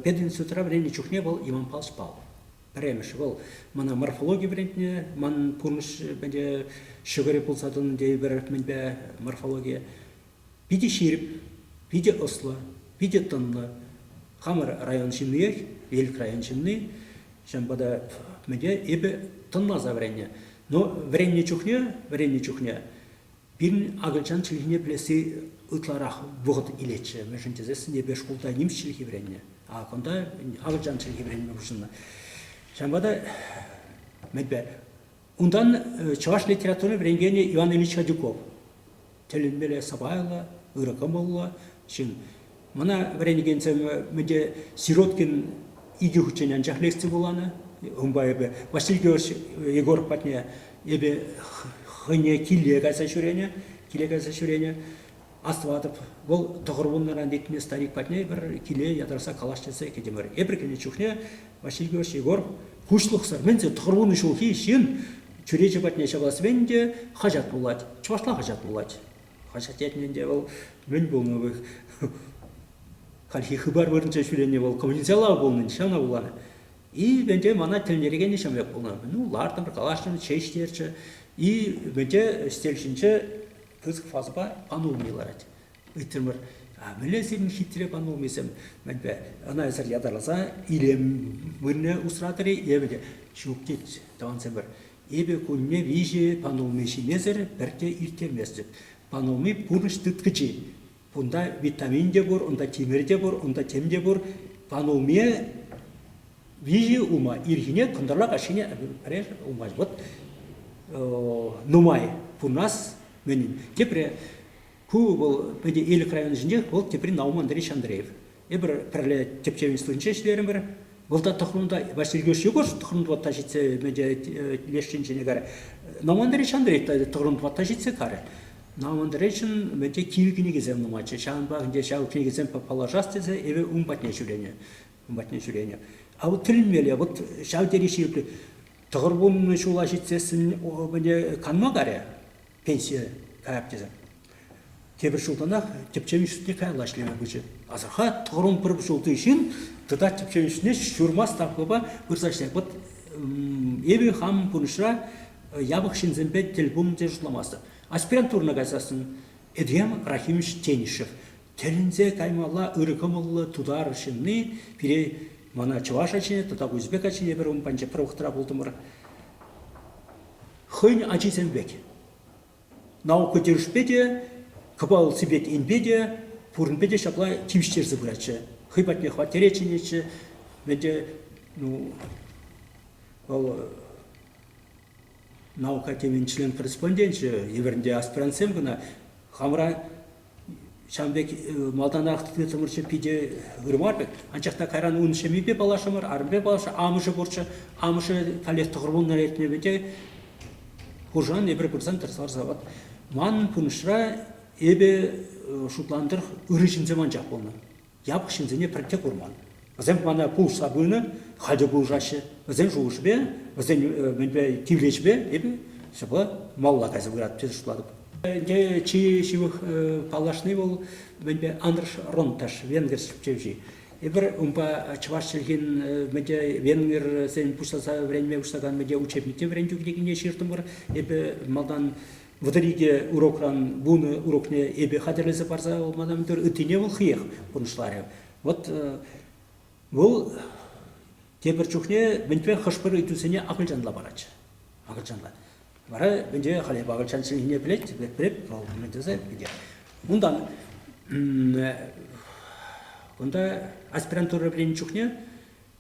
пединститутра вренне чухне был Иван Павлович Павлов. Премеш был мана морфология вренне, ман пурныш бенде шыгыры пулсатын дей бір менбе морфология. Биде ширип, биде осло, биде тонло. Хамыр район шимнех, велик район шимны, шамбада менде эбе тонна за вренне. Но вренне чухне, бирин агылчан чилихне плеси ытларах вғыт илече. Мәшінтезесін ебе шкулда неміс чилихи вренне. А конда агылчан чилихи вренне мұршынна. Шамбада медбе. Ундан чаваш литературы вренгене Иван Ильич Адюков. Телінмеле Сабайла, Ыракамалла. Мана вренегенцем меде Сироткин иди хученен жахлексті боланы. Умба ебе Василий Георгиевич Егоров патне ебе хыне киле кайса шүрене. Астватып, бұл тұғырбуннаран детіне старик патне бір киле ядраса калашчасы кедемір. Ебір кене чухне Василий Георгиевич Егоров кушлықсыр. Мензе тұғырбуны шулхи шин чүречі патне шабасы менде хажат болады. Чувашла хажат болады. Хажат етменде бұл мен болны бұл халхи хыбар бұрынша шүрене бұл коммуницияла болны шана боланы. И менде мана тілнереген шамек болны. Ну, лартын бір калашчын чештерчі. И менде стельшінчі кызык фазба панумилар ать. Ыйтырмыр, милесин хитре панумисем, менбе ана эсер ядарласа илем мырне усратыры ебеде чуктет тавансембер. Ебе кунне виже панумиши незер берте иртемесдик. Пануми пурныш тыткычы. Бунда витамин де бор, онда темир де бор, онда тем де бор. Панумия виже ума ирхине кындырлак ашине пареш умаж вот нумай пурнас менин. Теперь ку был педи элик район жинде был теперь Науман Андреевич Андреев. Эбер перле тепчевин слынчешлерим бер. Болта тохрунда Василий Георгиевич Егоров тохрунда тажитсе меде лешчинчене гаре. Науман Андреевич Андреев тохрунда тажитсе каре. Науман Андреевич меде кивикини кезем нумачы. Шанба где шаукини кезем положастызе эбе умбатне шүрене. А вот тилмеле вот шаутери ширпли тохрбун шулашитсесин меде канма гаре. Пенсия каяптезем. Тебір шултанақ тепчевин үстіне каялашлема бүчі. Азырға тұғырын бір шулты үшін, тұта тепчевин үстіне шүрмас тапқыба бұрсашлема. Вот ебі хам бұнышыра ябық шинзенбе телбум де жұтламасы. Аспирантурна кайсасын Эдем Рахимович Тенишев. Телінзе каймалла ұрықымылы тудар үшінні пире мана чываш ачыне, тұта өзбек ачыне бір ұмпанча пырвықтыра болдымыр. Хойн ачисенбек. Наука держбеде, кабал сибет инбеде, пурнбеде шапла тимштер забрачы. Хыбатне хватереченечі, менде, наука темен член-корреспондентші, еверінде аспирантсем гына, хамра шамбек малданақтық тұмыршы пиде ғырмарбек, анчақта кайран ұнышы мебе балашымыр, арымбе балашы, амышы борчы, амышы талет тұғырбуннар етіне беде, Хуржан ебір көрсен тұрсар зават. Ман пунышра ебе шутландыр үрішінзе ман жақ болны. Ябық шинзене практик ұрман. Вазем мана пулш сабыны, хаджа пулжашы. Вазем жуыш бе, вазем менбе тивлеч бе, ебе шабы малла кайсы бұғырат тез шутладып. Де чи шивых палашны бол менбе Андрш Ронташ, венгер шипчевжи. Ебір умпа чывашчылген менде венгер сен пуштаса време уштаган менде учебникте вренчук дегенде шертім бар. Ебі малдан Вдориге урокран буны урокне ебе хадерлезе барса олмадан дыр ытыне бол хиех бұнышлары. Вот бұл тебір чухне менпе хышпыр итусене ақылжанла барачы. Ақылжанла. Бара менде халеп ақылжаншылыгіне білеп, ол мендезе биде. Онда аспирантура білен чухне,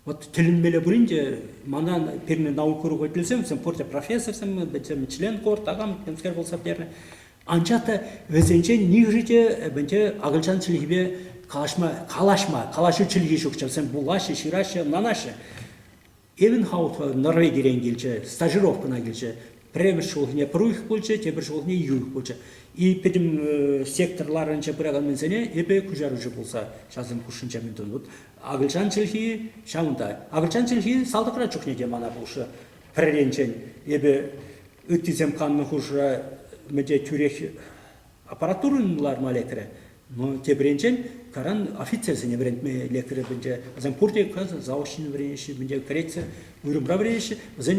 вот тілінмелі бірінде, манан перне науку руководителсем, сен порте профессорсем, бәтсем член корт, ағам, кемскер болса берне. Анчата везенче нигжите бенте агылчан чилихбе калашу чилихи шукча, сен булашы, ширашы, нанашы. Эвен хаут Норвегиян келче, стажировкана келче, премьер шулхне пруих болче, тебір шулхне юх болче. И педим секторларынча бұраған менсене, епе күжаручы болса, шазым күшінча ментон бұд. Агылчан чилхи шауында. Агылчан чилхи салдықыра чухне де мана бұшы пірренчен. Епе үттізем қанны құжыра мәде түрек аппаратурынлар малекірі. Но те бренчен каран офицерсене брендме лекре бенже азан пурте каз заушин бренши бенже Греция уйрумра бренши азан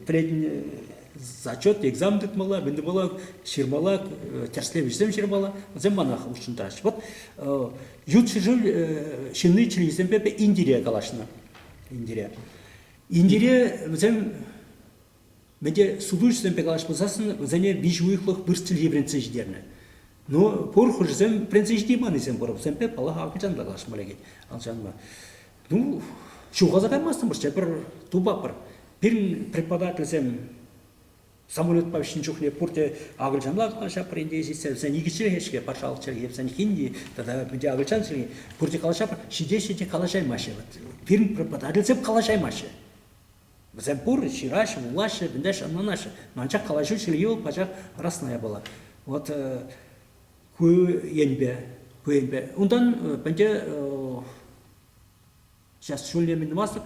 предин зачет экзамен дитмала бендемала ширмала терслевичсем ширмала азан манах ушунташ. Вот ютши жил шинны чилизем бе Индия калашна. Индия азан бенже судушсем бе калаш бусасын азан бижуйхлык бирстил ебренсе ждерне. Но пор хожем принципиально низем боров, sempre пала хакчан лагаш малеги, алчанма. Ну, шугаза каймастым бир чепер тубапыр. Бир преподаватель сем самолет павшин чухне порте агылчанла калаша приндези сен игиче хешке пашалча епсен хинди, тогда бде агылчанчы порте калаша шидешите калашай маше. Бир преподаватель сем калашай маше. Сем пор шираш, улаш, бендеш ананаш. Манча калашу шилио пача расная была. Вот kuyenbe. Ondan bence сейчас şöyle vasıf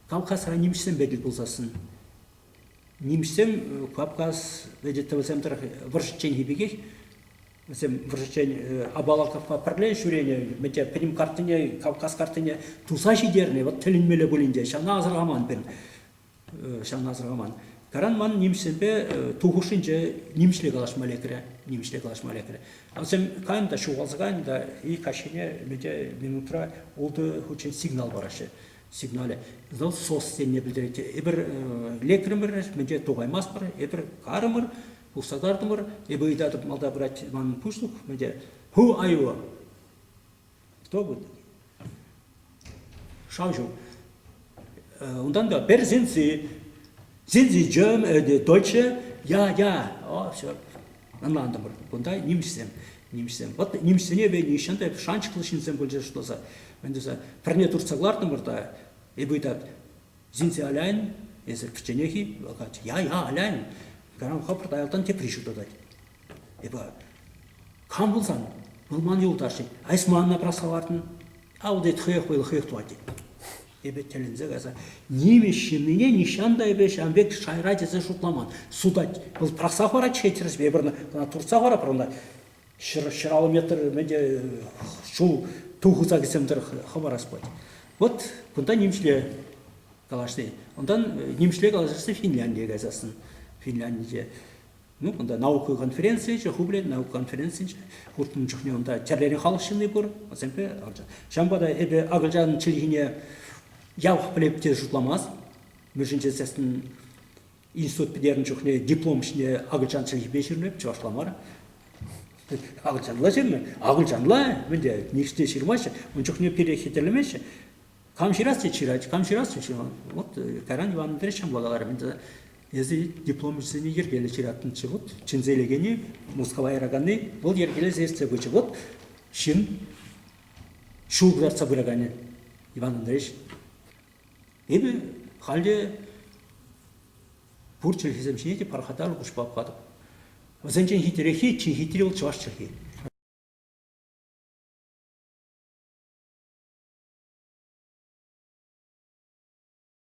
Kavkas'a Nimş'ten belli bulsasın. Nimş'ten Kavkas vegetavsem tarafı вращение hibigeh. Mesela вращение Абалаков парле şuraya bence benim kartına Kavkas kartına tusaşı derine вот telinmele bulunca şanazır aman ben. Şanazır aman. Karanman Nimş'te tuhuşunca Nimş'le kalaşmalı kere. Ama kayında şu olsaydı ilk aşine bence minutra oldu için signal var aşı. Signale. Zal sos ne bildirdi. Eber lekrimir bence toğaymaz var. Eber karımır, ustadardımır. Eber idatıp malda bırak man puştuk bence hu ayu. Кто bu? Şavju. Ondan da berzinsi Sind German, Deutsche? Ja. Oh, so. Anladım. Bunda Nimş'ten. Вот Nimş'tene ve nişanda şanç kılışınızdan bolca şutlasa. Ben de parne tursaklardım burada. Bu da sind Sie allein? Es ist Pchenehi. Ja, allein. Karam kapırt ayaktan teprişu da. Kam bulsan. Bulman yoldaşı. Aysmanına prasavartın. Audet hıyık tuati. Telinize gaza. Nimişimine nişanda şambek şayracısı şutlaman. Suda бұл прасахора четіріс бебірні турсахора пырында шыралы метр менде шу тухуза кесемдер хабар аспайды. Вот бұнда немшле калашты. Ондан немшле калашты Финляндия газасын. Финляндия. Ну, бұнда наука конференция, хубле наука конференция. Хуртун чухне онда чарлерин халышыны бұр. Осемпе алжа. Шамбада агылжанын чилихине Явх плепте жутламаз. Мүжінче сәсін институт бедерін жоқне диплом ішіне ағылжанчылық бешірініп чуашламар. Ағылжанла жерме? Ағылжанла, менде неште шырмашы, он жоқне перехетелемеші. Камширасты чирайчы. Вот Каран Иван Андреевич благалары менде езі диплом ішіне ергелі чираттыншы. Вот чинзелегені, Москва айрағаны, бұл ергелі зерсе бөчі. Вот шын шуғдарса бұрағаны Иван Андреевич. Ebi halde burçel hizem şeydi parhatal kuş babkadı. O zaman hiç hiç ol çaş çeki.